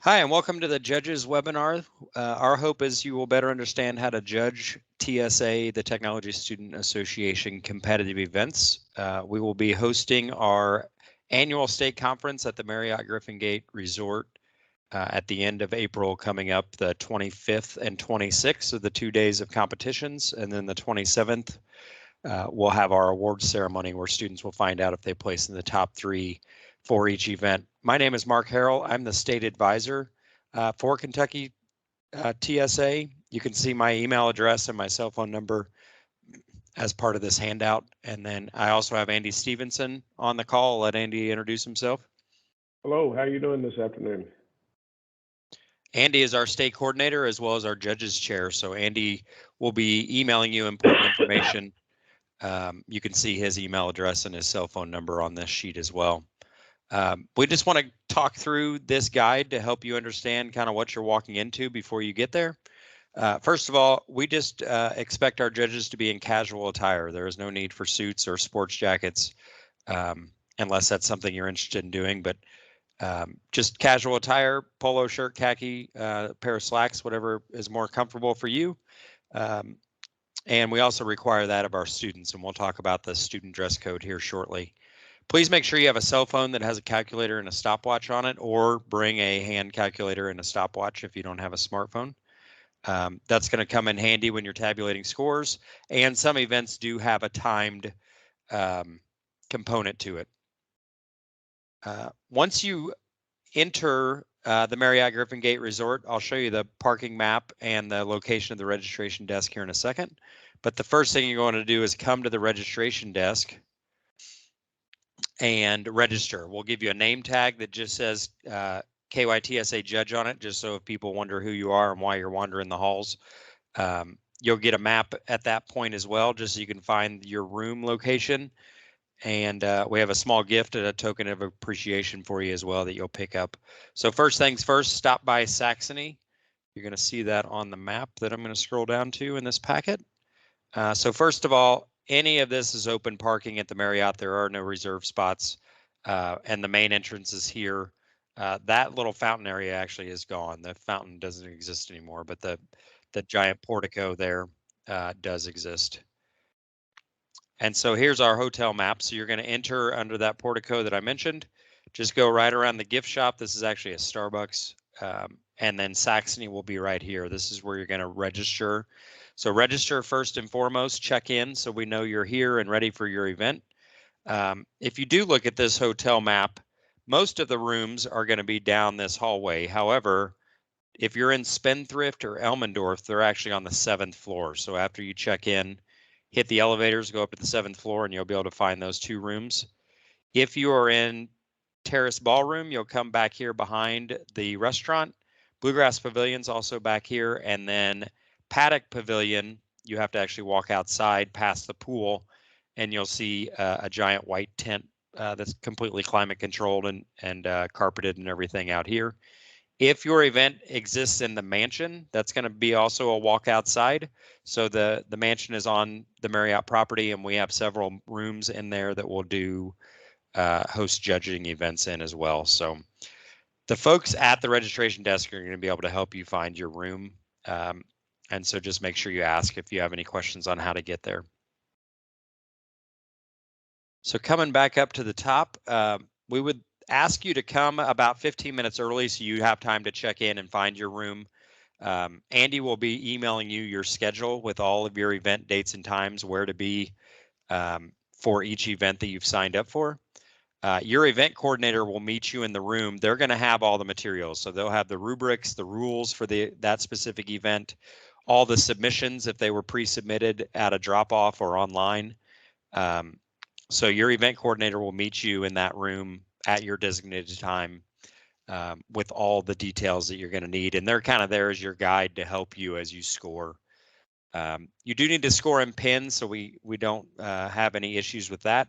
Hi, and welcome to the Judges webinar. Our hope is you will better understand how to judge TSA, the Technology Student Association competitive events. We will be hosting our annual state conference at the Marriott Griffin Gate Resort at the end of April, coming up the 25th and 26th of the 2 days of competitions. And then the 27th, we'll have our awards ceremony where students will find out if they place in the top 3 for each event. My name is Mark Harrell. I'm the state advisor for Kentucky TSA. You can see my email address and my cell phone number as part of this handout. And then I also have Andy Stevenson on the call. I'll let Andy introduce himself. Hello, how are you doing this afternoon? Andy is our state coordinator as well as our judges chair. So Andy will be emailing you important information. You can see his email address and his cell phone number on this sheet as well. We just want to talk through this guide to help you understand kind of what you're walking into before you get there. First of all, we just expect our judges to be in casual attire. There is no need for suits or sports jackets unless that's something you're interested in doing, but just casual attire, polo shirt, khaki, pair of slacks, whatever is more comfortable for you. And we also require that of our students, and we'll talk about the student dress code here shortly. Please make sure you have a cell phone that has a calculator and a stopwatch on it, or bring a hand calculator and a stopwatch if you don't have a smartphone. That's going to come in handy when you're tabulating scores, and some events do have a timed component to it. Once you enter the Marriott Griffin Gate Resort, I'll show you the parking map and the location of the registration desk here in a second. But the first thing you're going to do is come to the registration desk and register. We'll give you a name tag that just says KYTSA judge on it, just so if people wonder who you are and why you're wandering the halls. You'll get a map at that point as well, just so you can find your room location. And we have a small gift and a token of appreciation for you as well that you'll pick up. So first things first, stop by Saxony. You're going to see that on the map that I'm going to scroll down to in this packet. So first of all, any of this is open parking at the Marriott. There are no reserved spots, and the main entrance is here. That little fountain area actually is gone. The fountain doesn't exist anymore, but the giant portico there does exist. And so here's our hotel map. So you're going to enter under that portico that I mentioned. Just go right around the gift shop. This is actually a Starbucks. And then Saxony will be right here. This is where you're going to register. So register first and foremost, check in so we know you're here and ready for your event. If you do look at this hotel map, most of the rooms are going to be down this hallway. However, if you're in Spendthrift or Elmendorf, they're actually on the 7th floor. So after you check in, hit the elevators, go up to the 7th floor, and you'll be able to find those 2 rooms. If you are in Terrace Ballroom, you'll come back here behind the restaurant. Bluegrass Pavilion's also back here, and then Paddock Pavilion, you have to actually walk outside past the pool, and you'll see a giant white tent that's completely climate controlled and carpeted and everything out here. If your event exists in the mansion, that's going to be also a walk outside. So the mansion is on the Marriott property, and we have several rooms in there that will do host judging events in as well. So the folks at the registration desk are going to be able to help you find your room. And so just make sure you ask if you have any questions on how to get there. So coming back up to the top, we would ask you to come about 15 minutes early so you have time to check in and find your room. Andy will be emailing you your schedule with all of your event dates and times, where to be for each event that you've signed up for. Your event coordinator will meet you in the room. They're going to have all the materials. So they'll have the rubrics, the rules for that specific event, all the submissions if they were pre-submitted at a drop-off or online. So your event coordinator will meet you in that room at your designated time with all the details that you're going to need. And they're kind of there as your guide to help you as you score. You do need to score in pins, so we don't have any issues with that.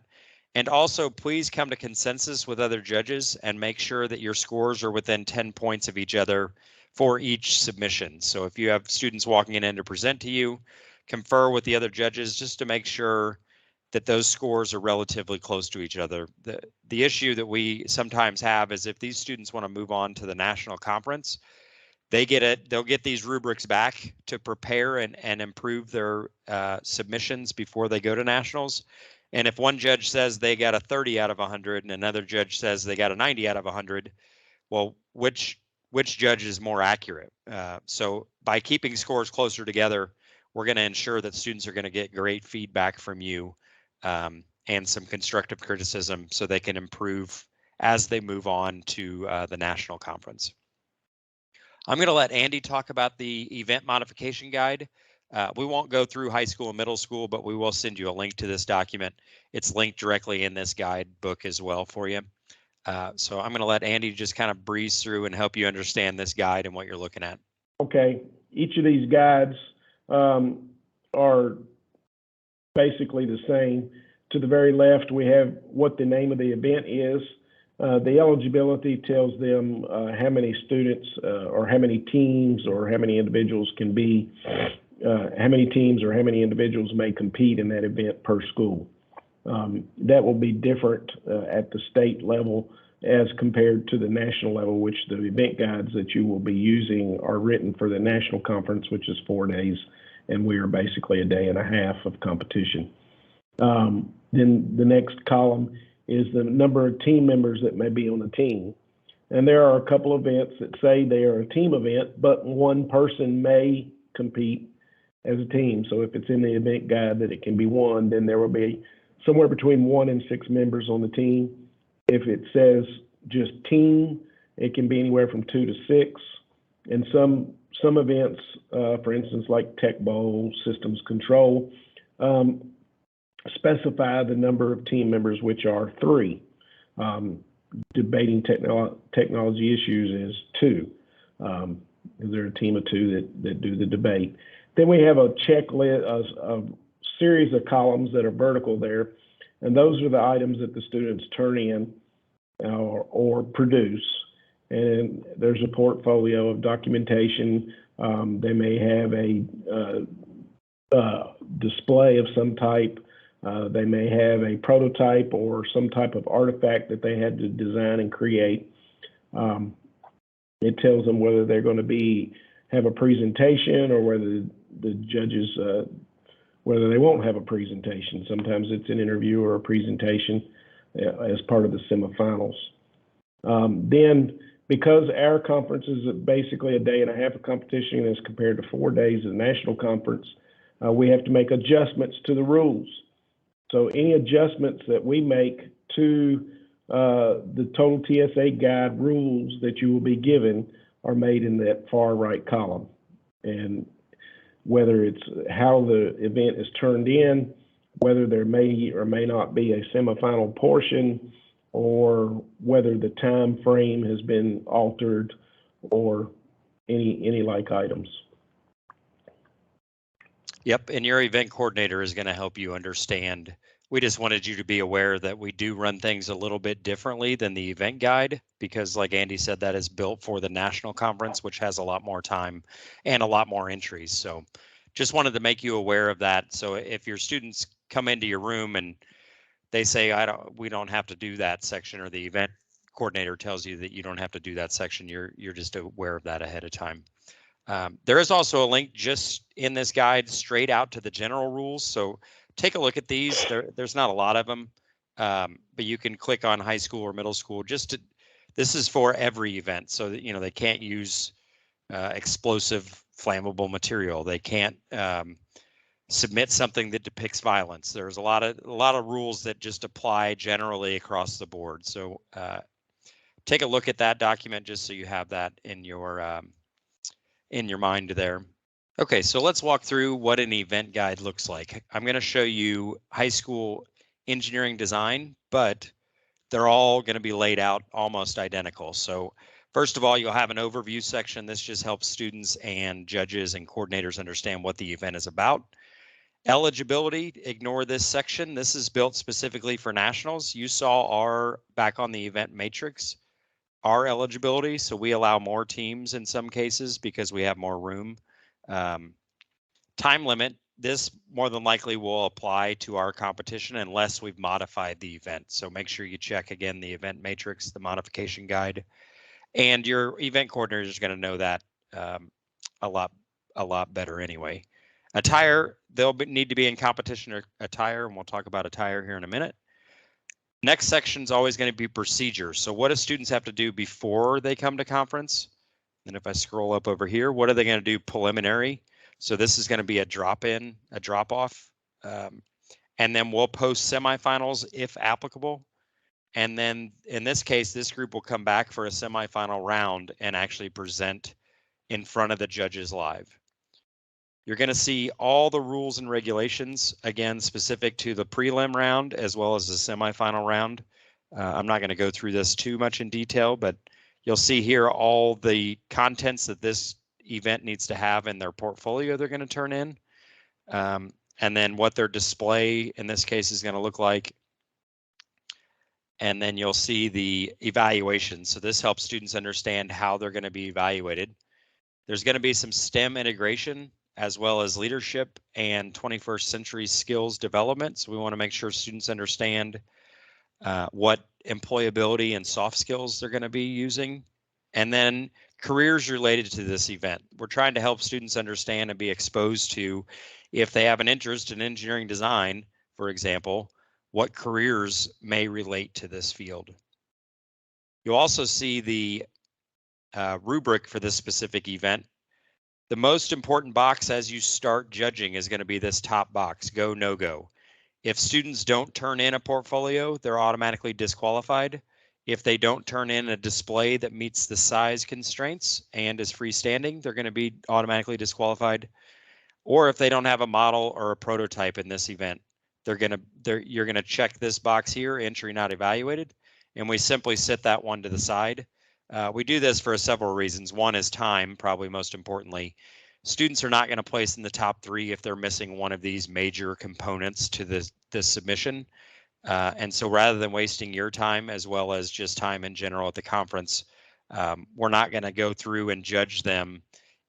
And also, please come to consensus with other judges and make sure that your scores are within 10 points of each other for each submission. So if you have students walking in to present to you, confer with the other judges just to make sure that those scores are relatively close to each other. The issue that we sometimes have is if these students want to move on to the national conference, they'll get these rubrics back to prepare and improve their submissions before they go to nationals. And if one judge says they got a 30 out of 100 and another judge says they got a 90 out of 100, well, which judge is more accurate? So by keeping scores closer together, we're going to ensure that students are going to get great feedback from you and some constructive criticism so they can improve as they move on to the national conference. I'm going to let Andy talk about the event modification guide. We won't go through high school and middle school, but we will send you a link to this document. It's linked directly in this guide book as well for you. So I'm going to let Andy just kind of breeze through and help you understand this guide and what you're looking at. Okay, each of these guides are basically the same. To the very left, we have what the name of the event is. The eligibility tells them how many students or how many teams or how many individuals can be, how many teams or how many individuals may compete in that event per school. That will be different at the state level as compared to the national level, which the event guides that you will be using are written for the national conference, which is 4 days, and we are basically a day and a half of competition. Then the next column is the number of team members that may be on the team. And there are a couple of events that say they are a team event, but one person may compete as a team. So if it's in the event guide that it can be one, then there will be somewhere between 1 and 6 members on the team. If it says just team, it can be anywhere from 2 to 6. And some events, for instance, like Tech Bowl, Systems Control, specify the number of team members, which are 3. Debating technology issues is 2. They're a team of 2 that do the debate. Then we have a checklist, a series of columns that are vertical there, and those are the items that the students turn in or produce. And there's a portfolio of documentation. They may have a display of some type. They may have a prototype or some type of artifact that they had to design and create. It tells them whether they're going to have a presentation or whether the judges, whether they won't have a presentation. Sometimes it's an interview or a presentation as part of the semifinals. Then, because our conference is basically a day and a half of competition as compared to 4 days of the national conference, we have to make adjustments to the rules. So any adjustments that we make to the total TSA guide rules that you will be given are made in that far right column. And whether it's how the event is turned in, whether there may or may not be a semifinal portion, or whether the time frame has been altered, or any like items. Yep, and your event coordinator is going to help you understand. We just wanted you to be aware that we do run things a little bit differently than the event guide, because like Andy said, that is built for the national conference, which has a lot more time and a lot more entries. So just wanted to make you aware of that. So if your students come into your room and they say, we don't have to do that section, or the event coordinator tells you that you don't have to do that section, you're just aware of that ahead of time. There is also a link just in this guide straight out to the general rules. So take a look at these. There's not a lot of them, but you can click on high school or middle school. This is for every event, so that they can't use explosive, flammable material. They can't submit something that depicts violence. There's a lot of rules that just apply generally across the board. So take a look at that document just so you have that in your mind there. Okay, so let's walk through what an event guide looks like. I'm going to show you high school engineering design, but they're all going to be laid out almost identical. So first of all, you'll have an overview section. This just helps students and judges and coordinators understand what the event is about. Eligibility, ignore this section. This is built specifically for nationals. You saw back on the event matrix, our eligibility. So we allow more teams in some cases because we have more room. Time limit, this more than likely will apply to our competition unless we've modified the event. So make sure you check again the event matrix, the modification guide, and your event coordinator is going to know that a lot better anyway. Attire, they'll need to be in competition attire, and we'll talk about attire here in a minute. Next section is always going to be procedures. So what do students have to do before they come to conference? And if I scroll up over here, what are they going to do preliminary? So this is going to be a drop-in, a drop-off, and then we'll post semifinals if applicable. And then in this case, this group will come back for a semifinal round and actually present in front of the judges live. You're going to see all the rules and regulations, again, specific to the prelim round as well as the semifinal round. I'm not going to go through this too much in detail, but you'll see here all the contents that this event needs to have in their portfolio they're going to turn in, and then what their display in this case is going to look like. And then you'll see the evaluation. So this helps students understand how they're going to be evaluated. There's going to be some STEM integration as well as leadership and 21st century skills development. So we want to make sure students understand what employability and soft skills they're going to be using. And then careers related to this event. We're trying to help students understand and be exposed to, if they have an interest in engineering design, for example, what careers may relate to this field. You'll also see the rubric for this specific event. The most important box as you start judging is going to be this top box, go, no go. If students don't turn in a portfolio, they're automatically disqualified. If they don't turn in a display that meets the size constraints and is freestanding, they're going to be automatically disqualified. Or if they don't have a model or a prototype in this event, you're going to check this box here, entry not evaluated, and we simply set that one to the side. We do this for several reasons. One is time, probably most importantly. Students are not going to place in the top 3 if they're missing one of these major components to this submission. And so rather than wasting your time as well as just time in general at the conference, we're not going to go through and judge them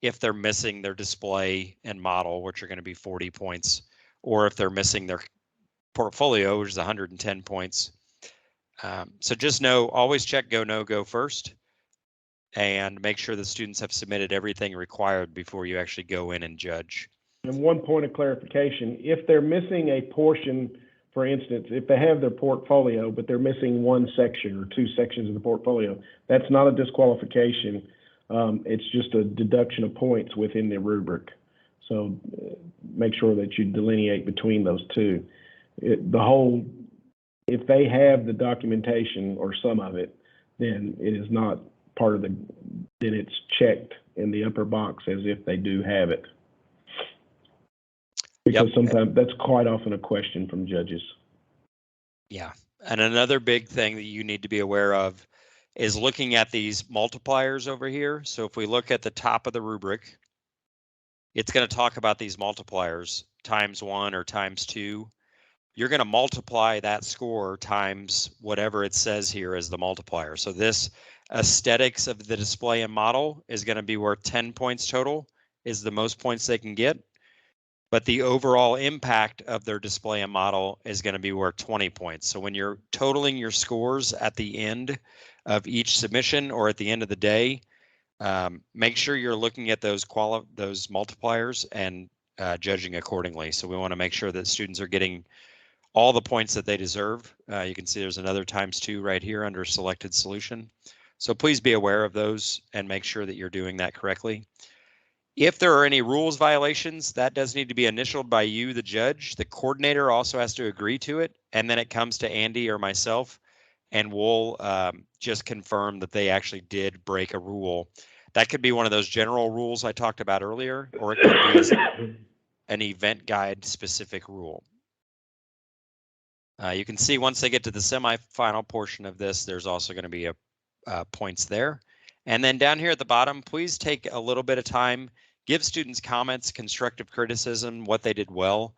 if they're missing their display and model, which are going to be 40 points, or if they're missing their portfolio, which is 110 points. So just know, always check go, no go first, and make sure the students have submitted everything required before you actually go in and judge. And one point of clarification, if they're missing a portion, for instance, if they have their portfolio, but they're missing one section or 2 sections of the portfolio, that's not a disqualification. It's just a deduction of points within the rubric. So make sure that you delineate between those two. If they have the documentation or some of it, then it is not part of then it's checked in the upper box as if they do have it. Because sometimes that's quite often a question from judges. Yeah, and another big thing that you need to be aware of is looking at these multipliers over here. So if we look at the top of the rubric, it's going to talk about these multipliers, ×1 or ×2. You're going to multiply that score times whatever it says here as the multiplier. So this aesthetics of the display and model is going to be worth 10 points total, is the most points they can get. But the overall impact of their display and model is going to be worth 20 points. So when you're totaling your scores at the end of each submission or at the end of the day, make sure you're looking at those multipliers and judging accordingly. So we want to make sure that students are getting all the points that they deserve. You can see there's another ×2 right here under selected solution. So please be aware of those and make sure that you're doing that correctly. If there are any rules violations, that does need to be initialed by you, the judge. The coordinator also has to agree to it, and then it comes to Andy or myself, and we'll just confirm that they actually did break a rule. That could be one of those general rules I talked about earlier, or it could be an event guide specific rule. You can see once they get to the semifinal portion of this, there's also going to be points there. And then down here at the bottom, please take a little bit of time, give students comments, constructive criticism, what they did well.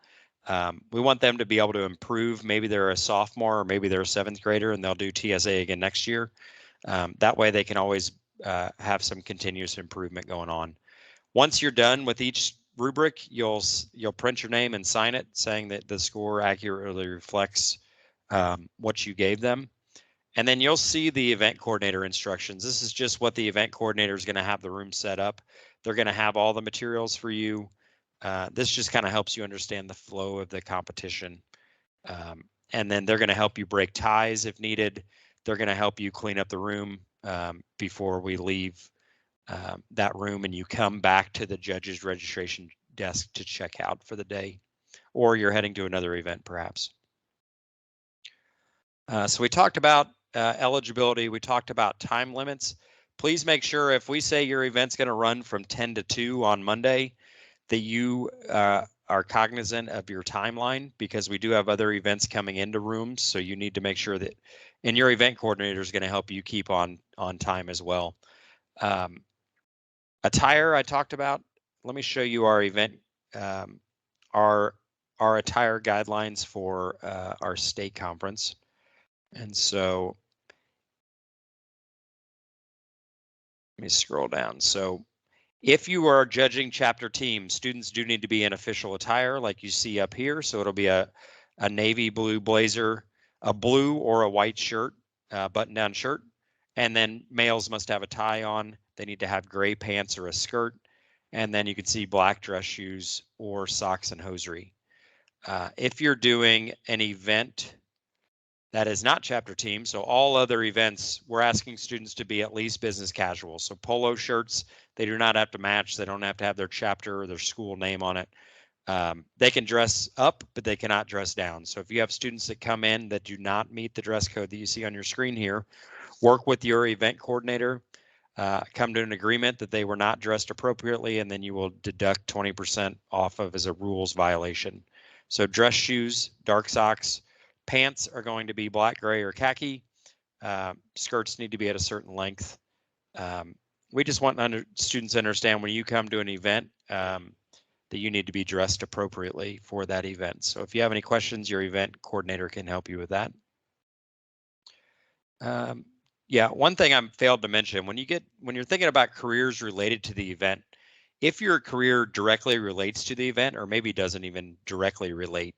We want them to be able to improve. Maybe they're a sophomore or maybe they're a 7th grader and they'll do TSA again next year. That way they can always have some continuous improvement going on. Once you're done with each rubric, you'll print your name and sign it, saying that the score accurately reflects what you gave them. And then you'll see the event coordinator instructions. This is just what the event coordinator is going to have the room set up. They're going to have all the materials for you. This just kind of helps you understand the flow of the competition. And then they're going to help you break ties if needed. They're going to help you clean up the room before we leave that room and you come back to the judge's registration desk to check out for the day, or you're heading to another event perhaps. So we talked about eligibility. We talked about time limits. Please make sure if we say your event's going to run from 10 to 2 on Monday, that you are cognizant of your timeline, because we do have other events coming into rooms. So you need to make sure that, and your event coordinator is going to help you keep on time as well. Attire I talked about. Let me show you our event, our attire guidelines for our state conference. And so let me scroll down. So if you are judging chapter teams, students do need to be in official attire like you see up here. So it'll be a navy blue blazer, a blue or a white shirt, button-down shirt. And then males must have a tie on. They need to have gray pants or a skirt. And then you can see black dress shoes or socks and hosiery. If you're doing an event that is not chapter team, so all other events, we're asking students to be at least business casual. So polo shirts, they do not have to match. They don't have to have their chapter or their school name on it. They can dress up, but they cannot dress down. So if you have students that come in that do not meet the dress code that you see on your screen here, work with your event coordinator, come to an agreement that they were not dressed appropriately, and then you will deduct 20% off of as a rules violation. So dress shoes, dark socks, pants are going to be black, gray, or khaki. Skirts need to be at a certain length. We just want students to understand when you come to an event that you need to be dressed appropriately for that event. So if you have any questions, your event coordinator can help you with that. Yeah, one thing I failed to mention, when you're thinking about careers related to the event, if your career directly relates to the event or maybe doesn't even directly relate,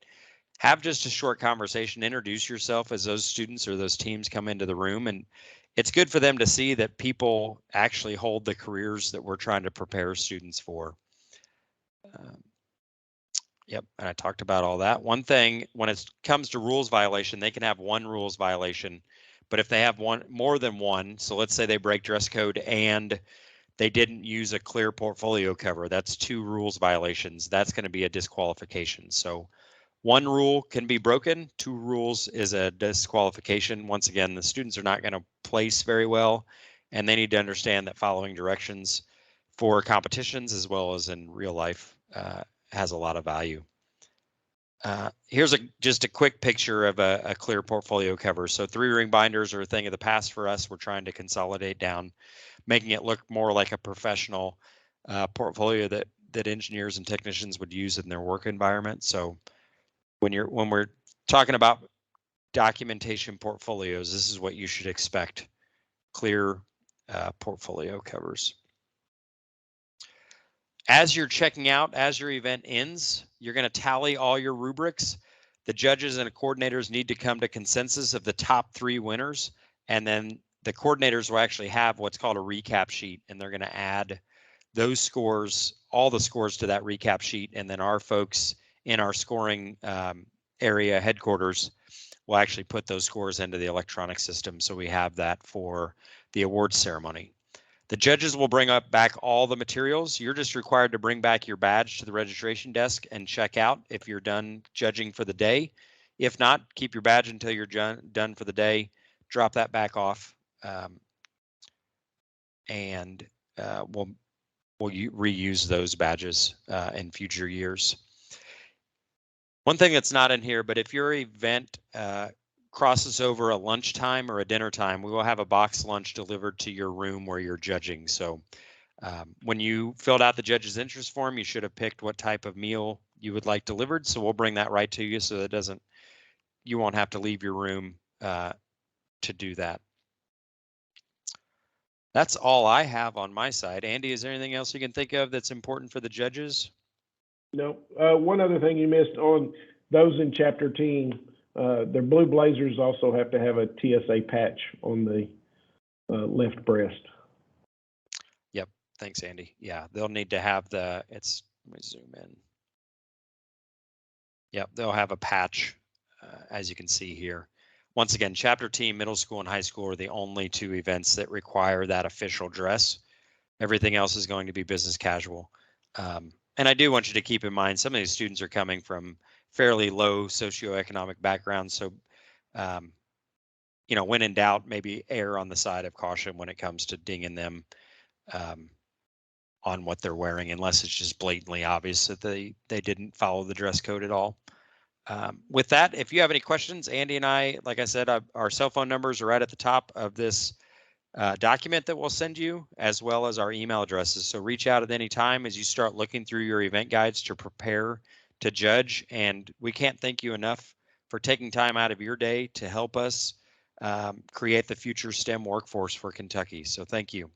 have just a short conversation, introduce yourself as those students or those teams come into the room. And it's good for them to see that people actually hold the careers that we're trying to prepare students for. Yep, and I talked about all that. One thing, when it comes to rules violation, they can have one rules violation, but if they have more than one, so let's say they break dress code and they didn't use a clear portfolio cover, that's 2 rules violations. That's going to be a disqualification. So 1 rule can be broken, 2 rules is a disqualification. Once again, the students are not going to place very well, and they need to understand that following directions for competitions as well as in real life has a lot of value. Here's just a quick picture of a clear portfolio cover. So 3-ring binders are a thing of the past for us. We're trying to consolidate down, making it look more like a professional portfolio that engineers and technicians would use in their work environment. So when we're talking about documentation portfolios, this is what you should expect: clear portfolio covers. As you're checking out, as your event ends, you're going to tally all your rubrics. The judges and the coordinators need to come to consensus of the top 3 winners, and then the coordinators will actually have what's called a recap sheet, and they're going to add those scores, all the scores, to that recap sheet, and then our folks in our scoring area headquarters will actually put those scores into the electronic system, so we have that for the awards ceremony. The judges will bring back all the materials. You're just required to bring back your badge to the registration desk and check out if you're done judging for the day. If not, keep your badge until you're done for the day. Drop that back off, and we'll reuse those badges in future years. One thing that's not in here, but if your event crosses over a lunchtime or a dinner time, we will have a box lunch delivered to your room where you're judging. So when you filled out the judge's interest form, you should have picked what type of meal you would like delivered. So we'll bring that right to you, so that you won't have to leave your room to do that. That's all I have on my side. Andy, is there anything else you can think of that's important for the judges? No. One other thing you missed on those in Chapter 10, their blue blazers also have to have a TSA patch on the left breast. Yep. Thanks, Andy. Yeah, they'll need to have let me zoom in. Yep, they'll have a patch, as you can see here. Once again, chapter team, middle school and high school are the only two events that require that official dress. Everything else is going to be business casual. And I do want you to keep in mind, some of these students are coming from fairly low socioeconomic backgrounds. So, when in doubt, maybe err on the side of caution when it comes to dinging them on what they're wearing, unless it's just blatantly obvious that they didn't follow the dress code at all. With that, if you have any questions, Andy and I, like I said, our cell phone numbers are right at the top of this document that we'll send you, as well as our email addresses. So reach out at any time as you start looking through your event guides to prepare to judge. And we can't thank you enough for taking time out of your day to help us create the future STEM workforce for Kentucky. So thank you.